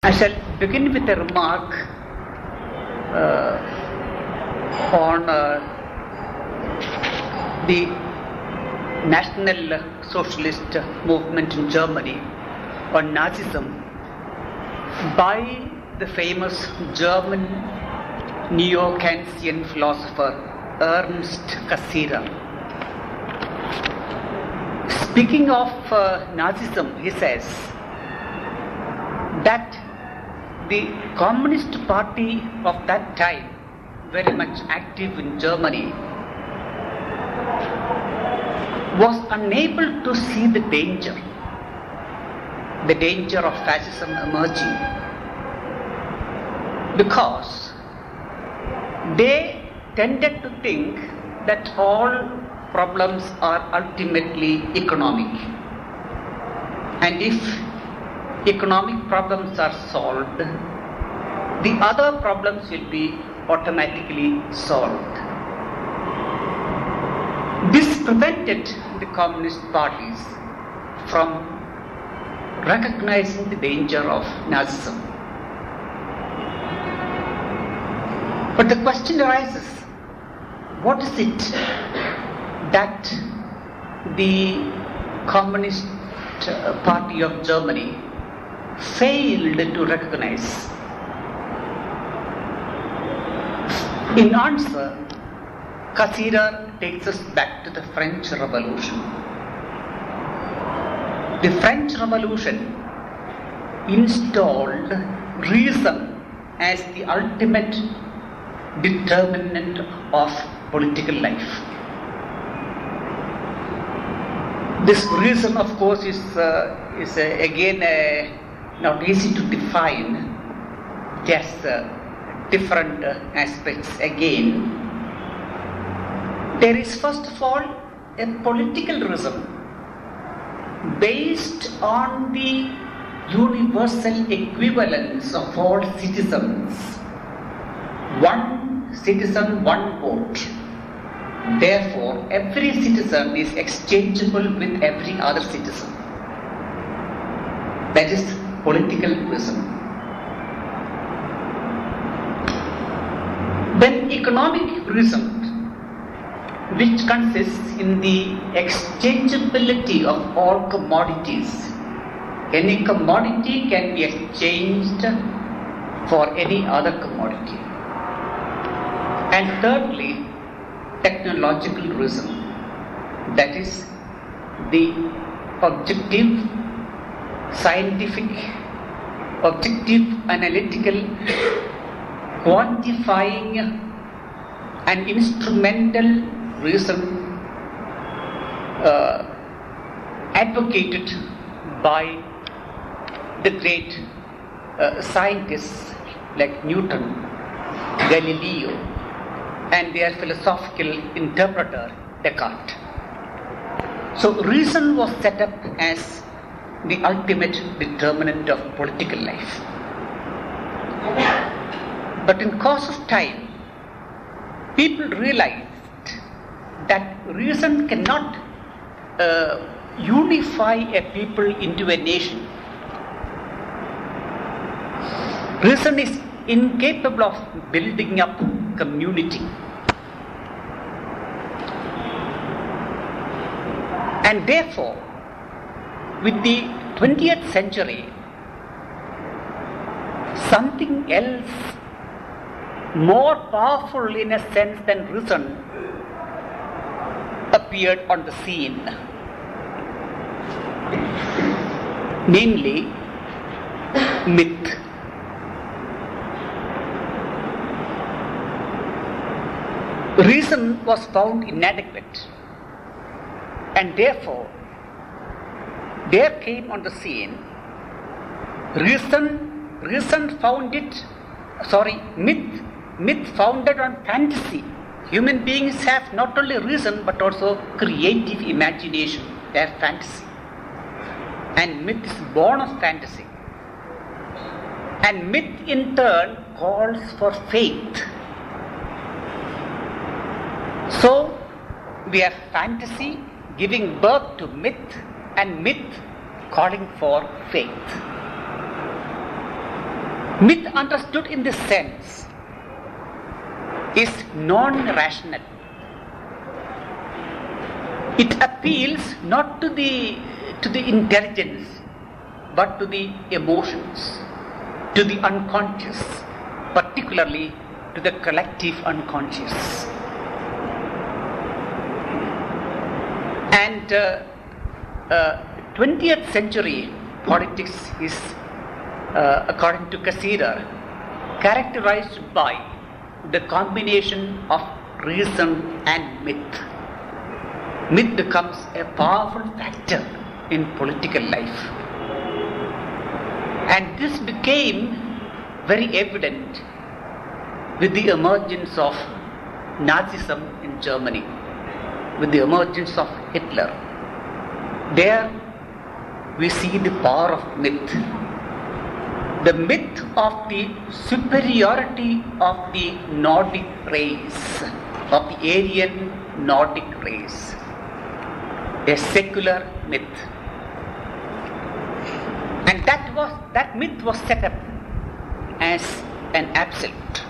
I shall begin with a remark on the National Socialist movement in Germany, on Nazism, by the famous German neo-Kantian philosopher Ernst Cassirer. Speaking of Nazism, he says that the Communist Party of that time, very much active in Germany, was unable to see the danger of fascism emerging, because they tended to think that all problems are ultimately economic, and if economic problems are solved, the other problems will be automatically solved. This prevented the communist parties from recognizing the danger of Nazism. But the question arises, what is it that the Communist Party of Germany failed to recognize? In answer, Cassirer takes us back to the French Revolution. The French Revolution installed reason as the ultimate determinant of political life. This reason, of course, is again not easy to define. It has different aspects again. There is first of all a political reason based on the universal equivalence of all citizens. One citizen, one vote. Therefore, every citizen is exchangeable with every other citizen. That is political reason. Then economic reason, which consists in the exchangeability of all commodities. Any commodity can be exchanged for any other commodity. And thirdly, technological reason, that is the objective, scientific, objective, analytical, quantifying and instrumental reason advocated by the great scientists like Newton, Galileo, and their philosophical interpreter Descartes. So reason was set up as the ultimate determinant of political life. But in course of time, people realized that reason cannot unify a people into a nation. Reason is incapable of building up community. And therefore, with the 20th century, something else more powerful in a sense than reason appeared on the scene, namely myth. Reason was found inadequate, and therefore there came on the scene myth founded on fantasy. Human beings have not only reason but also creative imagination. They have fantasy, and myth is born of fantasy, and myth in turn calls for faith. So we have fantasy giving birth to myth, and myth calling for faith. Myth understood in this sense is non-rational. It appeals not to the intelligence, but to the emotions, to the unconscious, particularly to the collective unconscious. And 20th century politics is, according to Cassirer, characterized by the combination of reason and myth. Myth becomes a powerful factor in political life. And this became very evident with the emergence of Nazism in Germany, with the emergence of Hitler. There we see the power of myth. The myth of the superiority of the Nordic race, of the Aryan Nordic race, a secular myth. And that myth was set up as an absolute.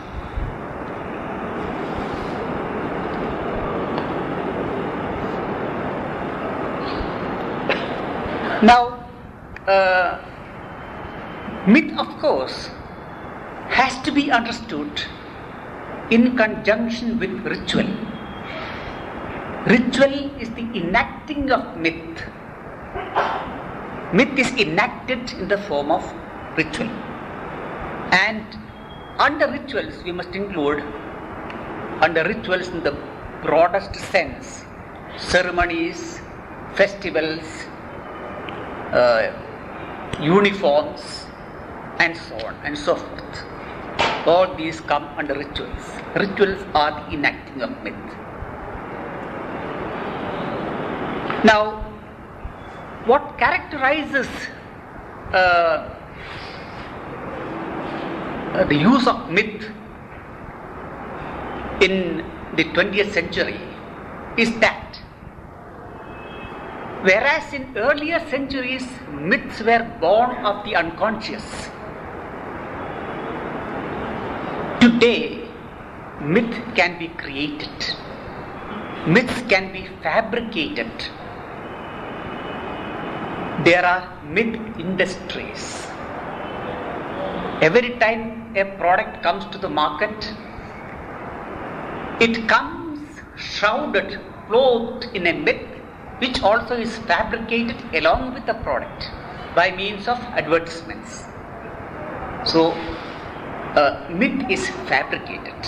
Now, myth, of course, has to be understood in conjunction with ritual. Ritual is the enacting of myth. Myth is enacted in the form of ritual. And under rituals, we must include, under rituals in the broadest sense, ceremonies, festivals, uniforms, and so on and so forth. All these come under rituals. Rituals are the enacting of myth. Now, what characterizes the use of myth in the 20th century is that whereas in earlier centuries myths were born of the unconscious, today myth can be created. Myths can be fabricated. There are myth industries. Every time a product comes to the market, it comes shrouded, clothed in a myth, which also is fabricated along with the product by means of advertisements. So, myth is fabricated.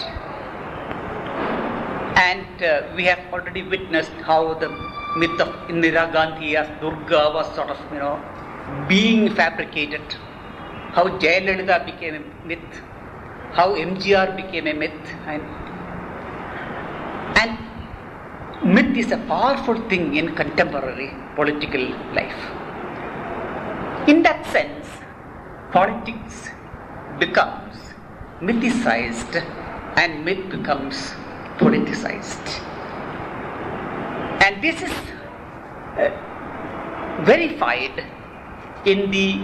And we have already witnessed how the myth of Indira Gandhi as Durga was sort of, being fabricated. How Jayalalitha became a myth. How MGR became a myth. And myth is a powerful thing in contemporary political life. In that sense, politics becomes mythicized and myth becomes politicized. And this is verified in the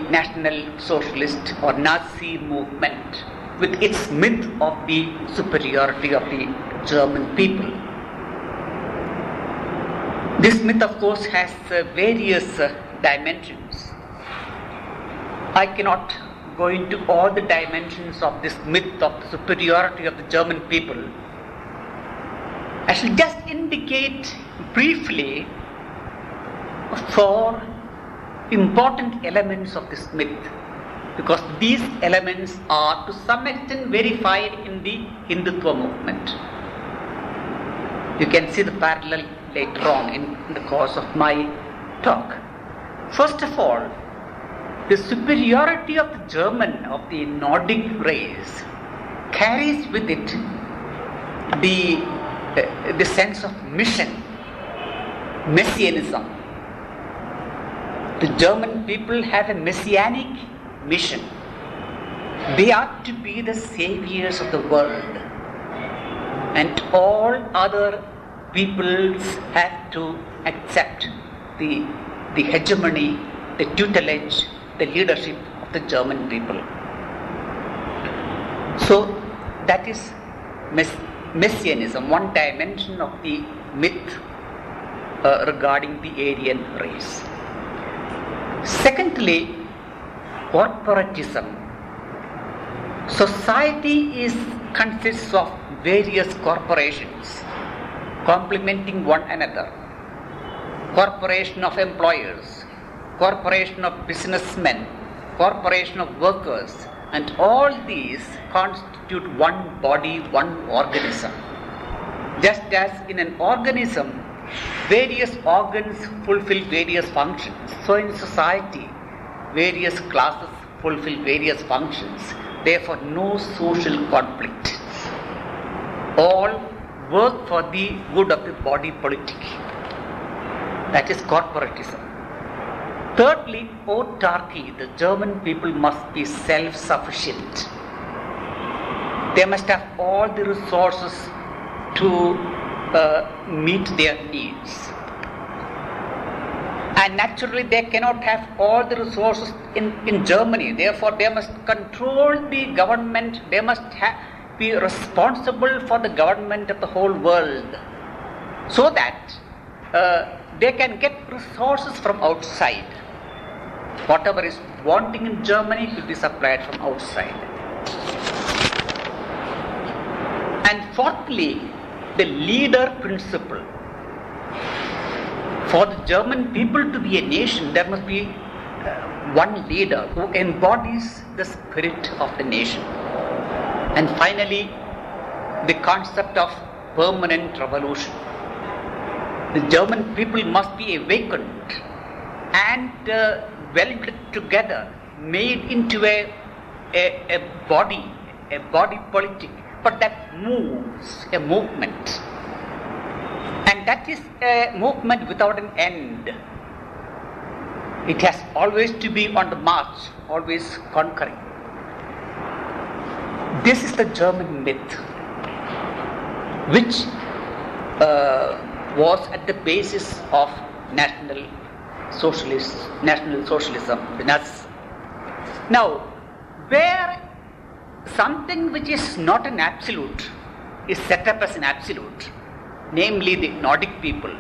National Socialist or Nazi movement with its myth of the superiority of the German people. This myth, of course, has various dimensions. I cannot go into all the dimensions of this myth of the superiority of the German people. I shall just indicate briefly 4 important elements of this myth, because these elements are to some extent verified in the Hindutva movement. You can see the parallel later on in the course of my talk. First of all, the superiority of the German, of the Nordic race, carries with it the sense of mission, messianism. The German people have a messianic mission. They are to be the saviors of the world, and all other peoples have to accept the hegemony, the tutelage, the leadership of the German people. So that is Messianism, one dimension of the myth regarding the Aryan race. Secondly, corporatism. Society consists of various corporations complementing one another. Corporation of employers, corporation of businessmen, corporation of workers, and all these constitute one body, one organism. Just as in an organism, various organs fulfill various functions, so in society, various classes fulfill various functions. Therefore, no social conflict. All work for the good of the body politic. That is corporatism. Thirdly, autarky. The German people must be self-sufficient. They must have all the resources to meet their needs. And naturally, they cannot have all the resources in Germany. Therefore, they must control the government. They must be responsible for the government of the whole world, so that they can get resources from outside. Whatever is wanting in Germany will be supplied from outside. And fourthly, the leader principle. For the German people to be a nation, there must be one leader who embodies the spirit of the nation. And finally, the concept of permanent revolution. The German people must be awakened and welded together, made into a body politic, but that moves, a movement. And that is a movement without an end. It has always to be on the march, always conquering. This is the German myth, which was at the basis of National Socialism, the Nazis. Now, where something which is not an absolute is set up as an absolute, namely the Nordic people,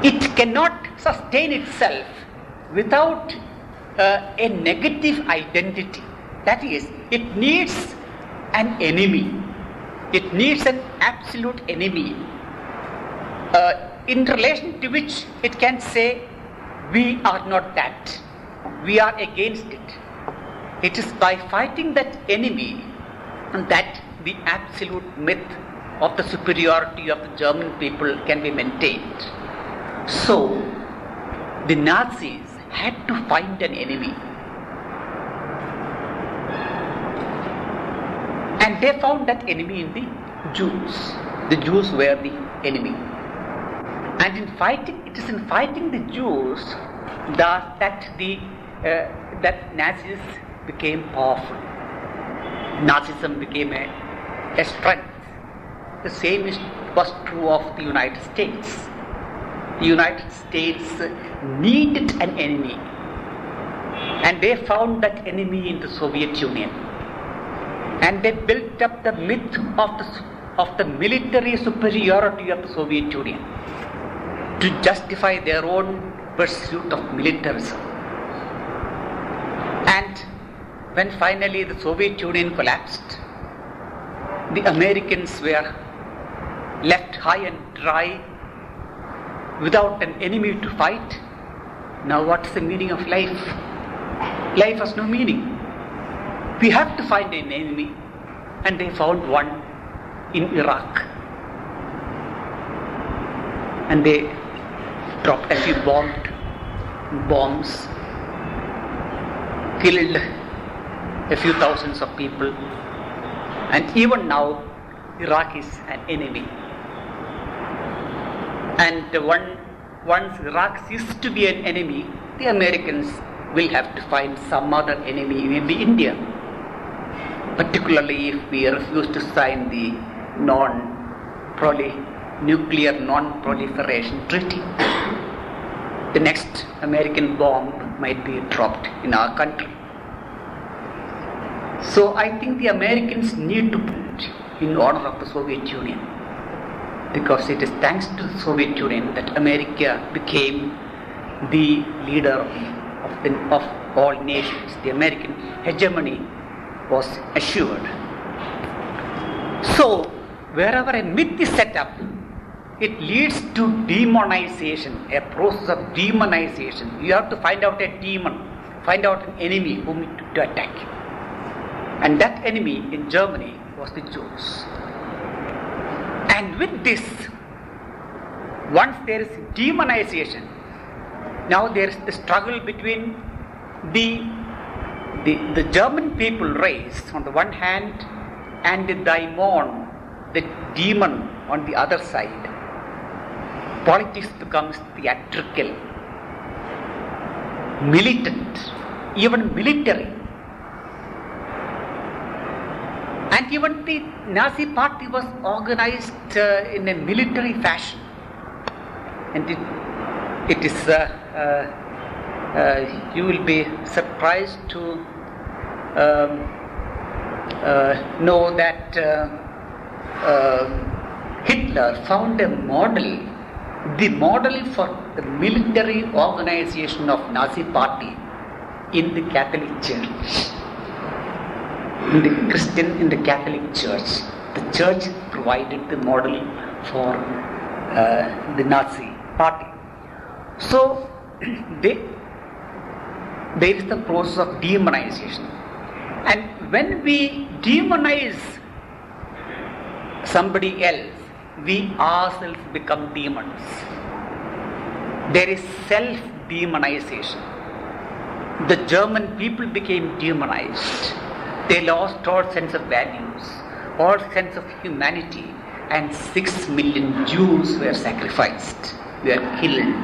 it cannot sustain itself without a negative identity. That is, it needs an enemy. It needs an absolute enemy in relation to which it can say, we are not that. We are against it. It is by fighting that enemy that the absolute myth of the superiority of the German people can be maintained. So, the Nazis had to find an enemy. And they found that enemy in the Jews. The Jews were the enemy. And it is in fighting the Jews that Nazis became powerful. Nazism became a strength. The same was true of the United States. The United States needed an enemy, and they found that enemy in the Soviet Union. And they built up the myth of the military superiority of the Soviet Union to justify their own pursuit of militarism. And when finally the Soviet Union collapsed, the Americans were left high and dry without an enemy to fight. Now what's the meaning of life? Life has no meaning. We have to find an enemy, and they found one in Iraq. And they dropped a few bombs, killed a few thousands of people, and even now Iraq is an enemy. And once Iraq ceases to be an enemy, the Americans will have to find some other enemy, maybe India. Particularly if we refuse to sign the nuclear non-proliferation treaty. The next American bomb might be dropped in our country. So I think the Americans need to put in honor of the Soviet Union, because it is thanks to the Soviet Union that America became the leader of all nations. The American hegemony was assured. So wherever a myth is set up, it leads to demonization, a process of demonization. You have to find out a demon, find out an enemy whom to attack. And that enemy in Germany was the Jews. And with this, once there is demonization, now there is the struggle between the German people race on the one hand and the daimon, the demon, on the other side. Politics becomes theatrical, militant, even military. And even the Nazi party was organized in a military fashion. And it is, you will be surprised to know that Hitler found a model, the model for the military organization of Nazi party in the Catholic Church. In the Catholic Church. The church provided the model for the Nazi party. So there is the process of demonization. And when we demonize somebody else, we ourselves become demons. There is self-demonization. The German people became demonized. They lost all sense of values, all sense of humanity, and 6 million Jews were sacrificed, were killed.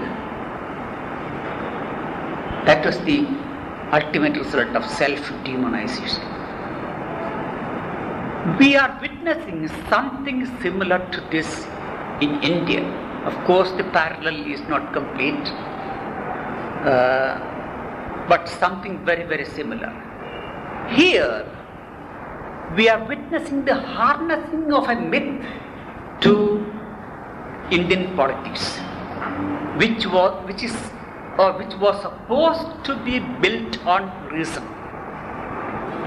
That was the ultimate result of self-demonization. We are witnessing something similar to this in India. Of course, the parallel is not complete, but something very, very similar. Here, we are witnessing the harnessing of a myth to Indian politics, which was supposed to be built on reason,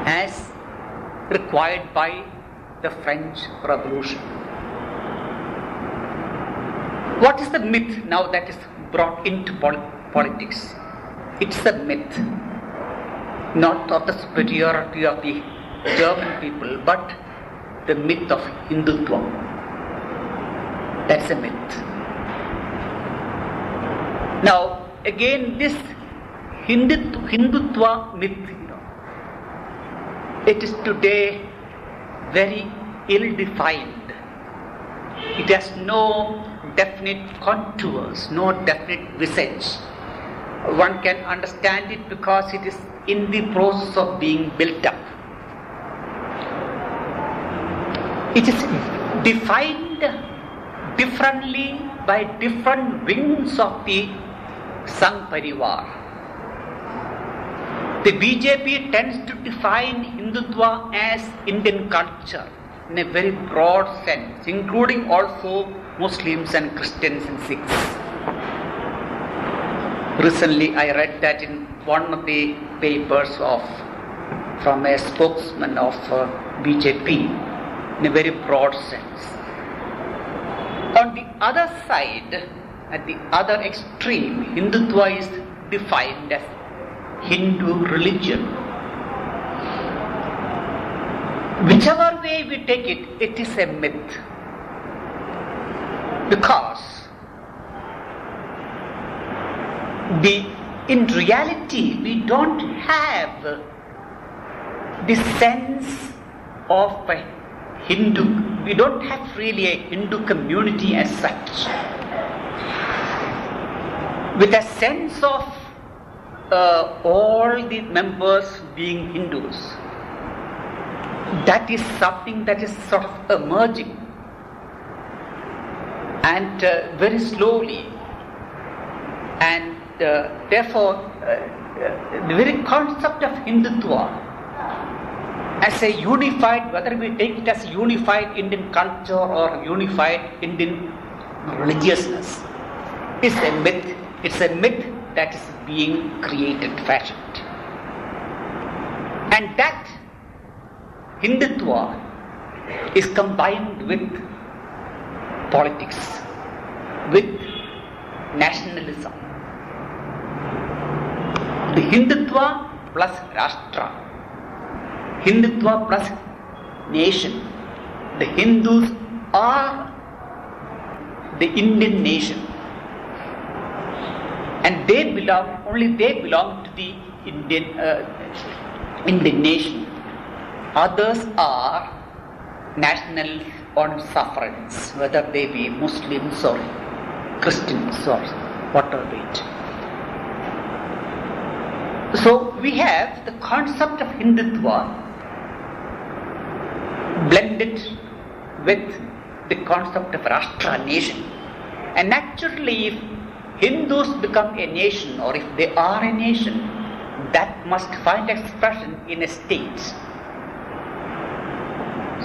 as required by the French Revolution. What is the myth now that is brought into politics? It's a myth, not of the superiority of the German people, but the myth of Hindutva. That's a myth. Now, again, this Hindutva myth, it is today very ill-defined. It has no definite contours, no definite visage. One can understand it because it is in the process of being built up. It is defined differently by different wings of the Sangh Parivar. The BJP tends to define Hindutva as Indian culture in a very broad sense, including also Muslims and Christians and Sikhs. Recently, I read that in one of the papers from a spokesman of BJP in a very broad sense. On the other side, at the other extreme, Hindutva is defined as Hindu religion. Whichever way we take it, it is a myth. Because in reality, we don't have the sense of a Hindu, we don't have really a Hindu community as such, with a sense of all the members being Hindus. That is something that is sort of emerging, and very slowly, and therefore the very concept of Hindutva as a unified, whether we take it as unified Indian culture or unified Indian religiousness, is a myth. It's a myth that is being created, fashioned. And that Hindutva is combined with politics, with nationalism. The Hindutva plus Rashtra, Hindutva plus nation. The Hindus are the Indian nation, and only they belong to the Indian nation. Others are nationals on sufferance, whether they be Muslims or Christians or whatever it. So we have the concept of Hindutva blended with the concept of Rashtra, nation. And naturally, if Hindus become a nation, or if they are a nation, that must find expression in a state.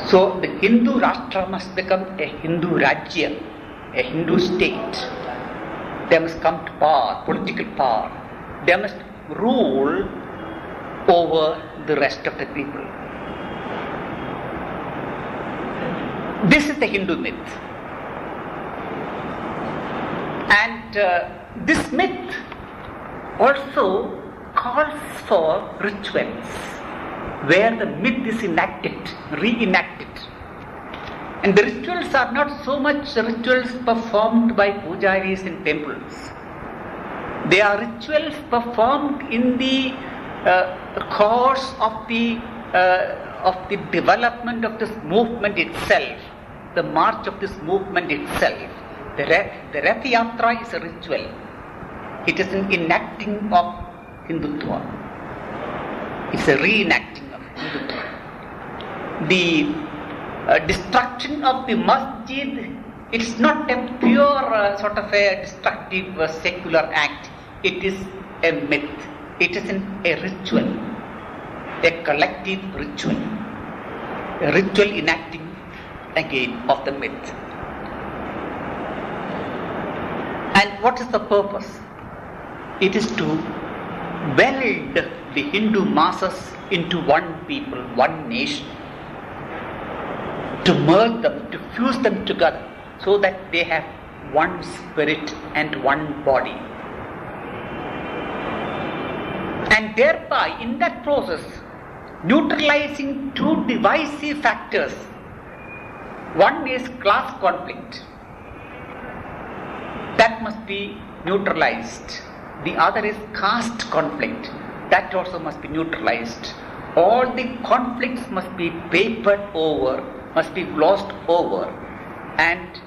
So the Hindu Rashtra must become a Hindu Rajya, a Hindu state. They must come to power, political power. They must rule over the rest of the people. This is the Hindu myth. And this myth also calls for rituals where the myth is reenacted. And the rituals are not so much rituals performed by pujaris in temples. They are rituals performed in the course of the development of this movement itself, the march of this movement itself. The Rath Yatra is a ritual. It is an enacting of Hindutva. It's a reenacting of Hindutva. The destruction of the masjid, it's not a pure sort of a destructive secular act. It is a myth. It is a ritual, a collective ritual, a ritual enacting again of the myth. And what is the purpose? It is to weld the Hindu masses into one people, one nation, to merge them, to fuse them together, so that they have one spirit and one body. And thereby, in that process, neutralizing two divisive factors. One is class conflict. That must be neutralized. The other is caste conflict. That also must be neutralized. All the conflicts must be papered over, must be glossed over, and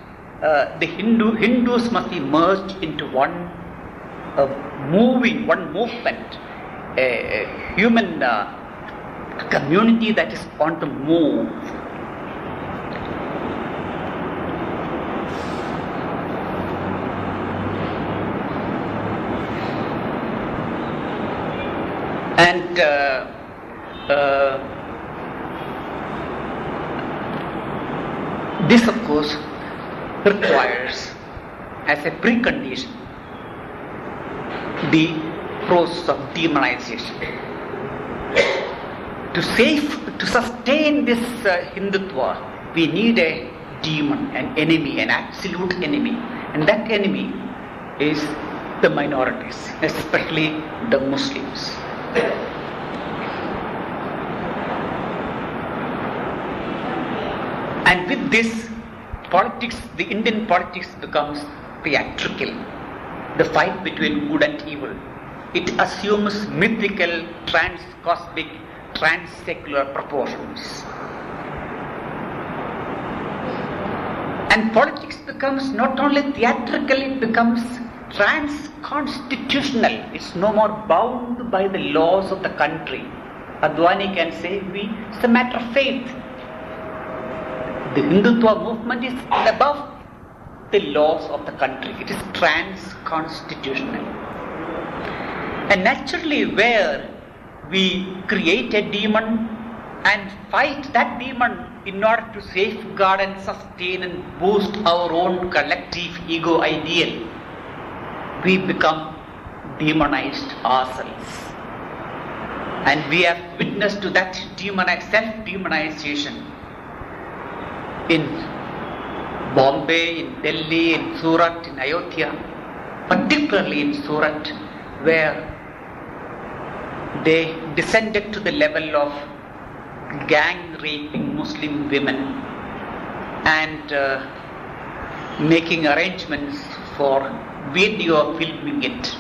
the Hindus must be merged into one movement, a human community that is on the move. And this, of course, requires as a precondition the process of demonization. To sustain this Hindutva, we need a demon, an enemy, an absolute enemy. And that enemy is the minorities, especially the Muslims. And with this, politics, the Indian politics becomes theatrical. The fight between good and evil. It assumes mythical, trans-cosmic, trans-secular proportions. And politics becomes not only theatrical, it becomes trans-constitutional. It's no more bound by the laws of the country. Advani can say, it's a matter of faith. The Hindutva movement is above the laws of the country. It is trans-constitutional. And naturally, where we create a demon and fight that demon in order to safeguard and sustain and boost our own collective ego ideal, we become demonized ourselves. And we have witnessed to that self-demonization in Bombay, in Delhi, in Surat, in Ayodhya, particularly in Surat, where they descended to the level of gang raping Muslim women and making arrangements for video filming it.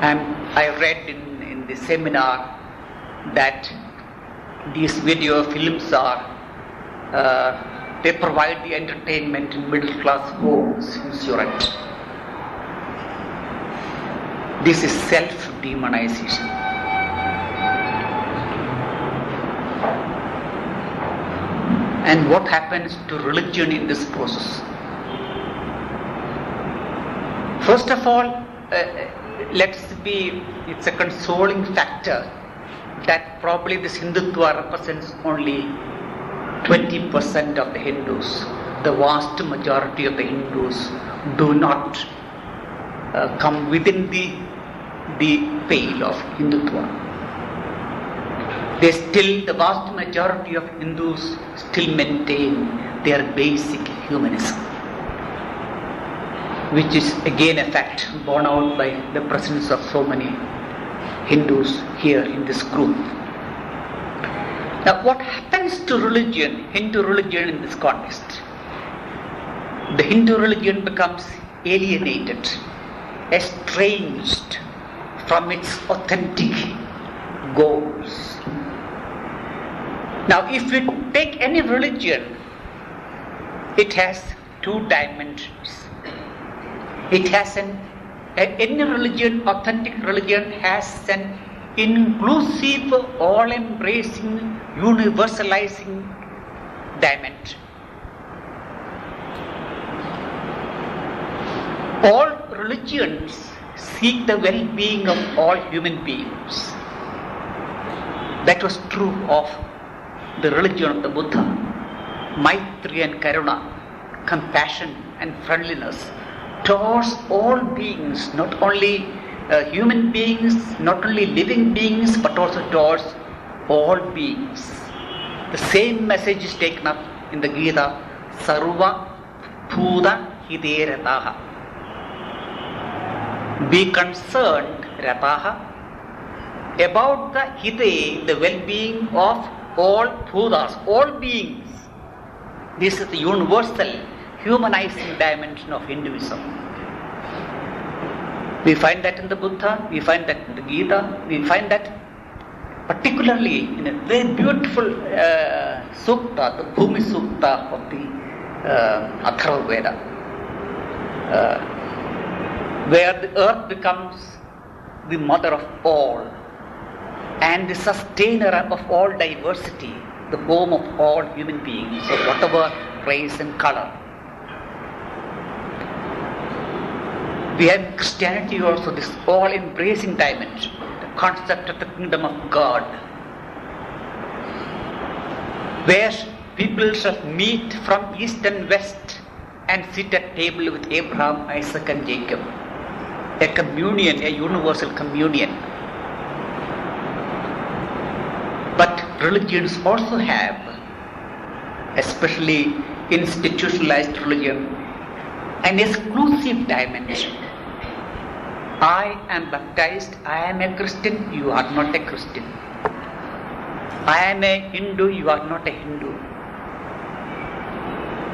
And I read in the seminar that these video films are they provide the entertainment in middle class homes in Surat. This is self-demonization. And what happens to religion in this process? First of all, it's a consoling factor that probably this Hindutva represents only 20% of the Hindus. The vast majority of the Hindus do not come within the pale of Hindutva. The vast majority of Hindus still maintain their basic humanism, which is again a fact borne out by the presence of so many Hindus here in this group. Now, what happens to religion, Hindu religion in this context? The Hindu religion becomes alienated, estranged from its authentic goals. Now, if we take any religion, it has two dimensions. It has any religion, authentic religion, has an inclusive, all-embracing, universalizing dimension. All religions seek the well-being of all human beings. That was true of the religion of the Buddha. Maitri and Karuna, compassion and friendliness towards all beings, not only human beings, not only living beings, but also towards all beings. The same message is taken up in the Gita, Sarva Bhuta Hiderataha. Be concerned, Rataha, about the Hide, the well-being of all Bhutas, all beings. This is the universal, humanizing dimension of Hinduism. We find that in the Buddha, we find that in the Gita, we find that particularly in a very beautiful sukta, the Bhumi Sukta of the Atharva Veda, where the earth becomes the mother of all and the sustainer of all diversity, the home of all human beings of whatever race and color. We have in Christianity also this all-embracing dimension, the concept of the kingdom of God, where people shall meet from east and west and sit at table with Abraham, Isaac and Jacob. A communion, a universal communion. But religions also have, especially institutionalized religion, an exclusive dimension. I am baptized, I am a Christian, you are not a Christian. I am a Hindu, you are not a Hindu.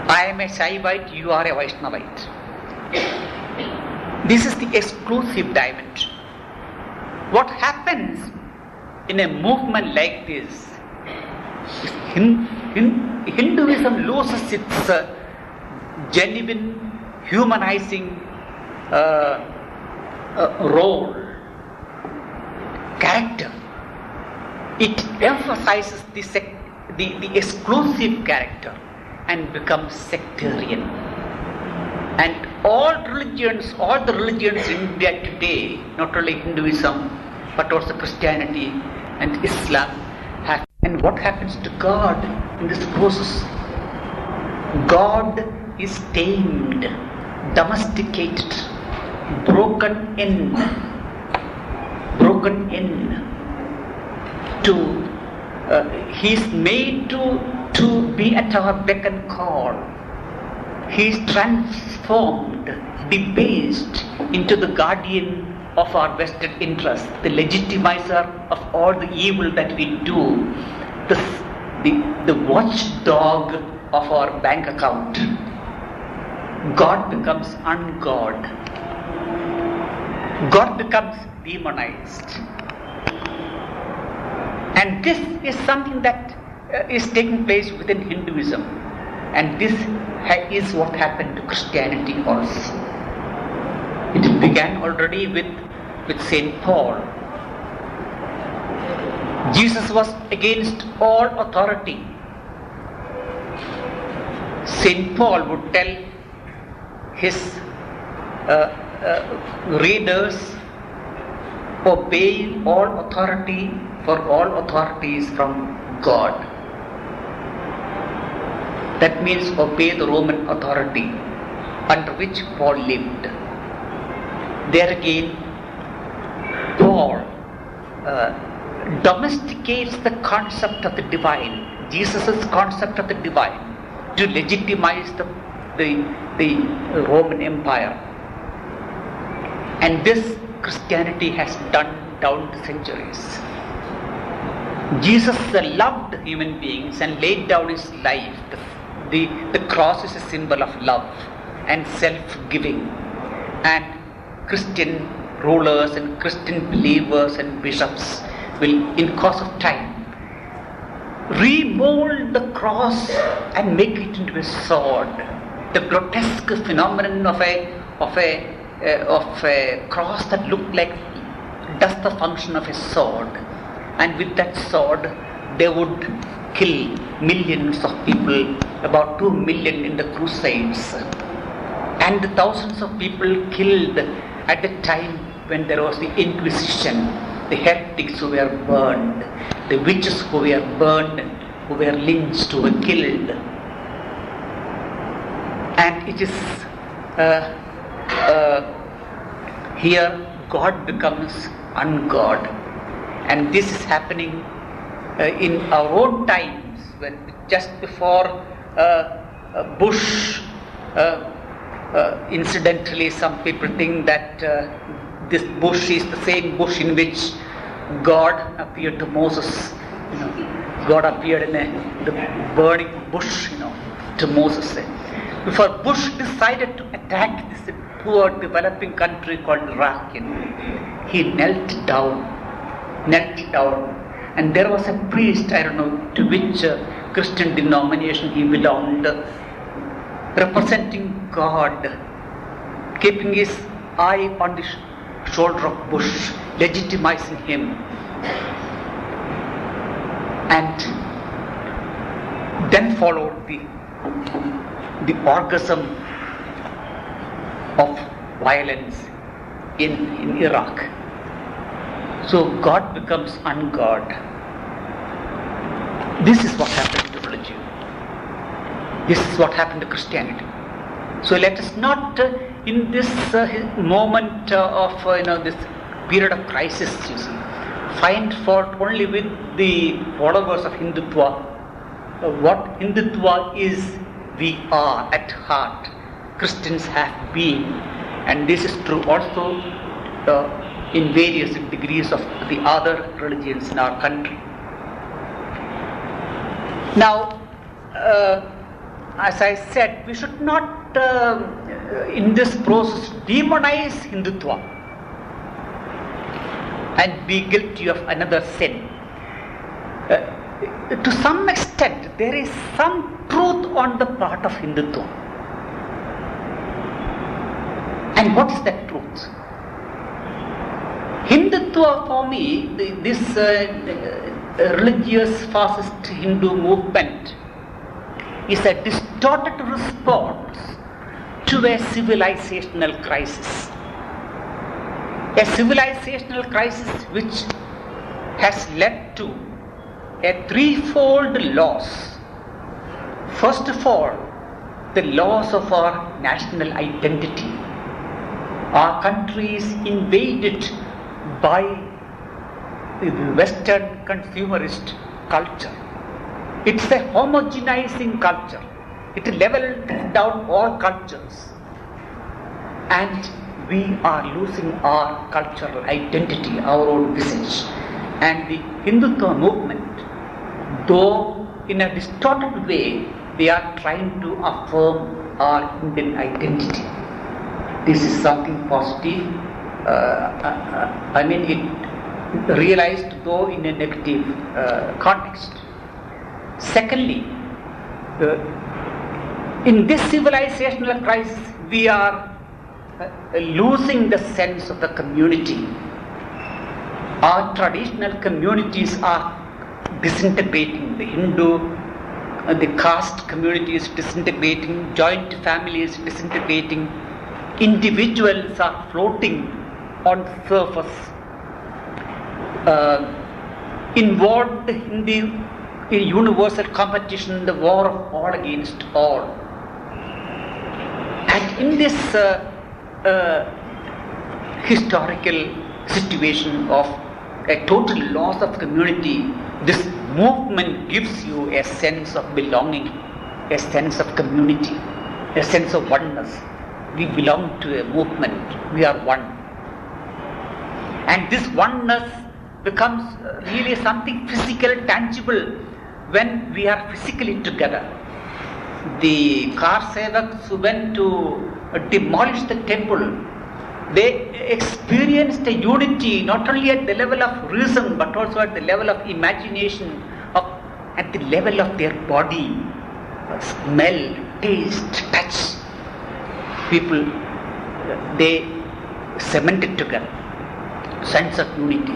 I am a Shaivite, you are a Vaishnavite. This is the exclusive dimension. What happens in a movement like this? Hinduism loses its genuine, humanizing role, character. It emphasizes the exclusive character and becomes sectarian. And all the religions in India today, not only Hinduism, but also Christianity and Islam, and what happens to God in this process? God is tamed, domesticated, broken in, he's made to be at our beck and call. He's transformed, debased into the guardian of our vested interests, the legitimizer of all the evil that we do, the watchdog of our bank account. God becomes ungod. God becomes demonized. And this is something that is taking place within Hinduism. And this is what happened to Christianity also. It began already with St. Paul. Jesus was against all authority. St. Paul would tell his readers, obey all authority, for all authority is from God. That means obey the Roman authority under which Paul lived. There again, Paul domesticates the concept of the divine, Jesus' concept of the divine, to legitimize the Roman Empire. And this Christianity has done down the centuries. Jesus loved human beings and laid down his life. The cross is a symbol of love and self-giving. And Christian rulers and Christian believers and bishops will, in course of time, remold the cross and make it into a sword. The grotesque phenomenon of a cross that looked like does the function of a sword, and with that sword they would kill millions of people, about 2 million in the Crusades, and the thousands of people killed at the time when there was the Inquisition, the heretics who were burned, the witches who were burned, who were lynched, who were killed. And it is here God becomes ungod, and this is happening in our own times, when just before Bush, incidentally some people think that this bush is the same bush in which God appeared to Moses. God appeared in the burning bush, to Moses. Before Bush decided to attack this poor developing country called Iraq, he knelt down, and there was a priest, I don't know to which Christian denomination he belonged, representing God, keeping his eye on the shoulder of Bush, legitimizing him. And then followed the orgasm of violence in Iraq. So God becomes ungod. This is what happened to religion. This is what happened to Christianity. So let us not, in this moment of this period of crisis, find fault only with the followers of Hindutva. What Hindutva is, we are at heart. Christians have been, and this is true also in various degrees of the other religions in our country. Now, as I said, we should not in this process demonize Hindutva and be guilty of another sin. To some extent, there is some truth on the part of Hindutva. And what is that truth? Hindutva, for me, this religious fascist Hindu movement is a distorted response to a civilizational crisis. A civilizational crisis which has led to a threefold loss. First of all, the loss of our national identity. Our country is invaded by the Western consumerist culture. It's a homogenizing culture. It leveled down all cultures. And we are losing our cultural identity, our own visage. And the Hindutva movement, though in a distorted way, they are trying to affirm our Indian identity. This is something positive. It realized though in a negative context. Secondly, in this civilizational crisis, we are losing the sense of the community. Our traditional communities are disintegrating. The Hindu, the caste community is disintegrating, joint family is disintegrating, individuals are floating on the surface, involved in the universal competition, the war of all against all. And in this historical situation of a total loss of community, this movement gives you a sense of belonging, a sense of community, a sense of oneness. We belong to a movement, we are one. And this oneness becomes really something physical, tangible when we are physically together. The Karsevaks who went to demolish the temple, they experienced a unity not only at the level of reason but also at the level of imagination, at the level of their body, smell, taste, touch. People, they cemented together, sense of unity.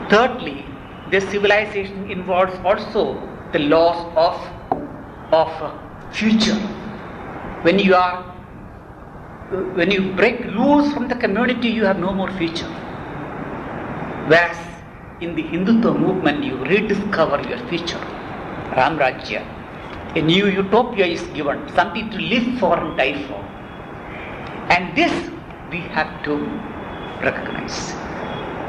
Thirdly, this civilization involves also the loss of future. When you break loose from the community, you have no more future. Whereas in the Hindutva movement, you rediscover your future. Ram Rajya, a new utopia is given, something to live for and die for. And this we have to recognize.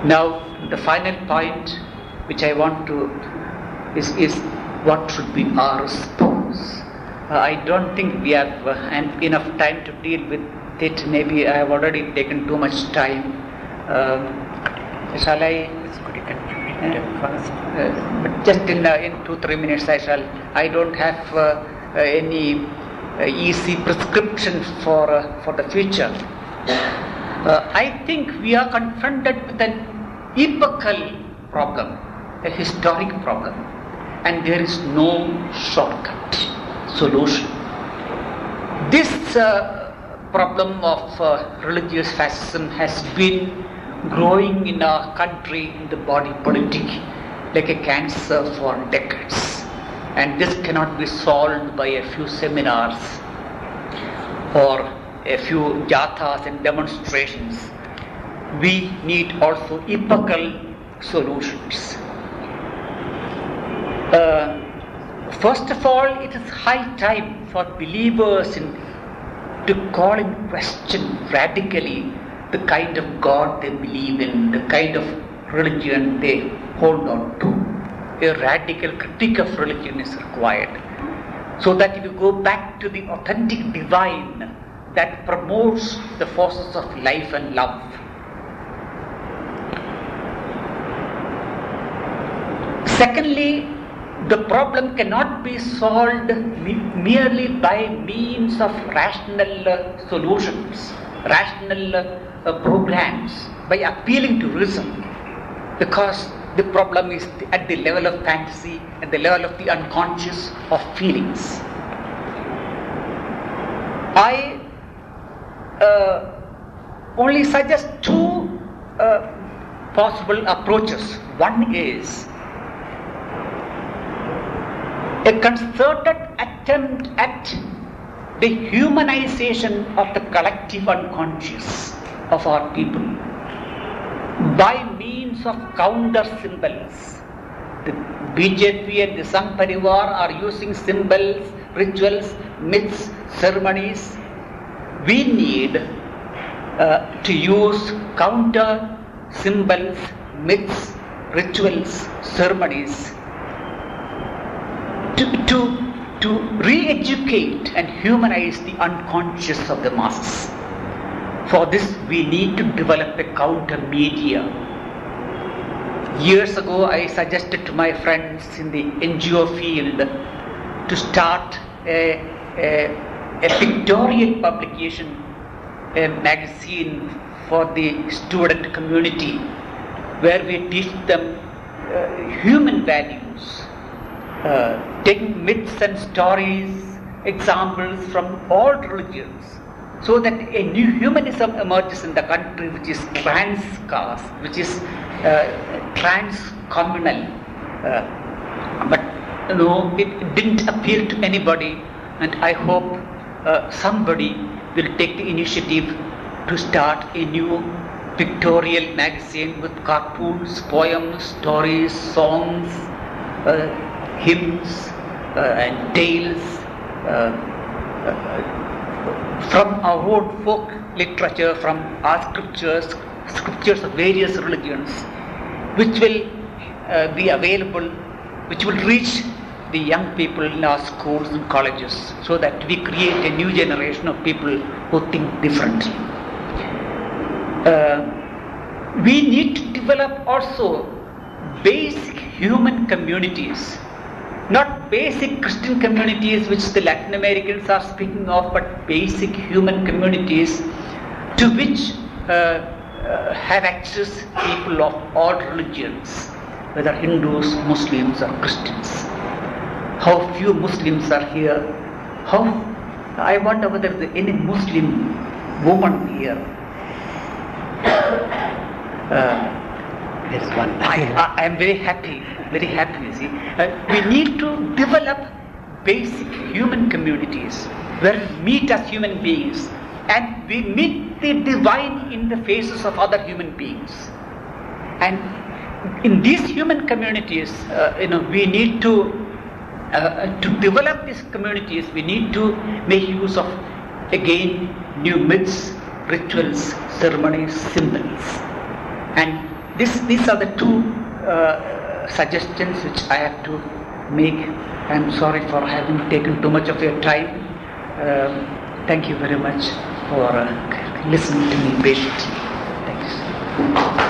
Now, the final point which I want to is what should be our response. I don't think we have enough time to deal with it. Maybe I have already taken too much time. Shall I? But just in 2-3 minutes, I don't have any easy prescription for the future. I think we are confronted with an epochal problem, a historic problem, and there is no shortcut solution. This problem of religious fascism has been growing in our country, in the body politic, like a cancer for decades. And this cannot be solved by a few seminars or a few jathas and demonstrations. We need also epochal solutions. First of all, it is high time for believers to call in question radically the kind of God they believe in, the kind of religion they hold on to. A radical critique of religion is required, so that you go back to the authentic divine that promotes the forces of life and love. Secondly, the problem cannot be solved merely by means of rational solutions, rational programs, by appealing to reason, because the problem is at the level of fantasy, at the level of the unconscious, of feelings. I only suggest two possible approaches. One is a concerted attempt at the humanization of the collective unconscious of our people by means of counter symbols. The BJP and the Sangh Parivar are using symbols, rituals, myths, ceremonies. We need to use counter symbols, myths, rituals, ceremonies to re-educate and humanize the unconscious of the masses. For this, we need to develop a counter media. Years ago, I suggested to my friends in the NGO field to start a pictorial publication, a magazine for the student community, where we teach them human values, taking myths and stories, examples from all religions, so that a new humanism emerges in the country, which is trans-caste, which is trans-communal. But it didn't appeal to anybody, and I hope somebody will take the initiative to start a new pictorial magazine with cartoons, poems, stories, songs, hymns, and tales from our own folk literature, from our scriptures of various religions, which will be available, which will reach the young people in our schools and colleges, so that we create a new generation of people who think differently. We need to develop also basic human communities, not basic Christian communities which the Latin Americans are speaking of, but basic human communities to which have access people of all religions, whether Hindus, Muslims or Christians. How few Muslims are here. I wonder whether there is any Muslim woman here. There's one. I am very happy, you see. We need to develop basic human communities where we meet as human beings and we meet the divine in the faces of other human beings. And in these human communities, we need to develop these communities, we need to make use of, again, new myths, rituals, ceremonies, symbols. And these are the two suggestions which I have to make. I am sorry for having taken too much of your time. Thank you very much for listening to me patiently. Thanks.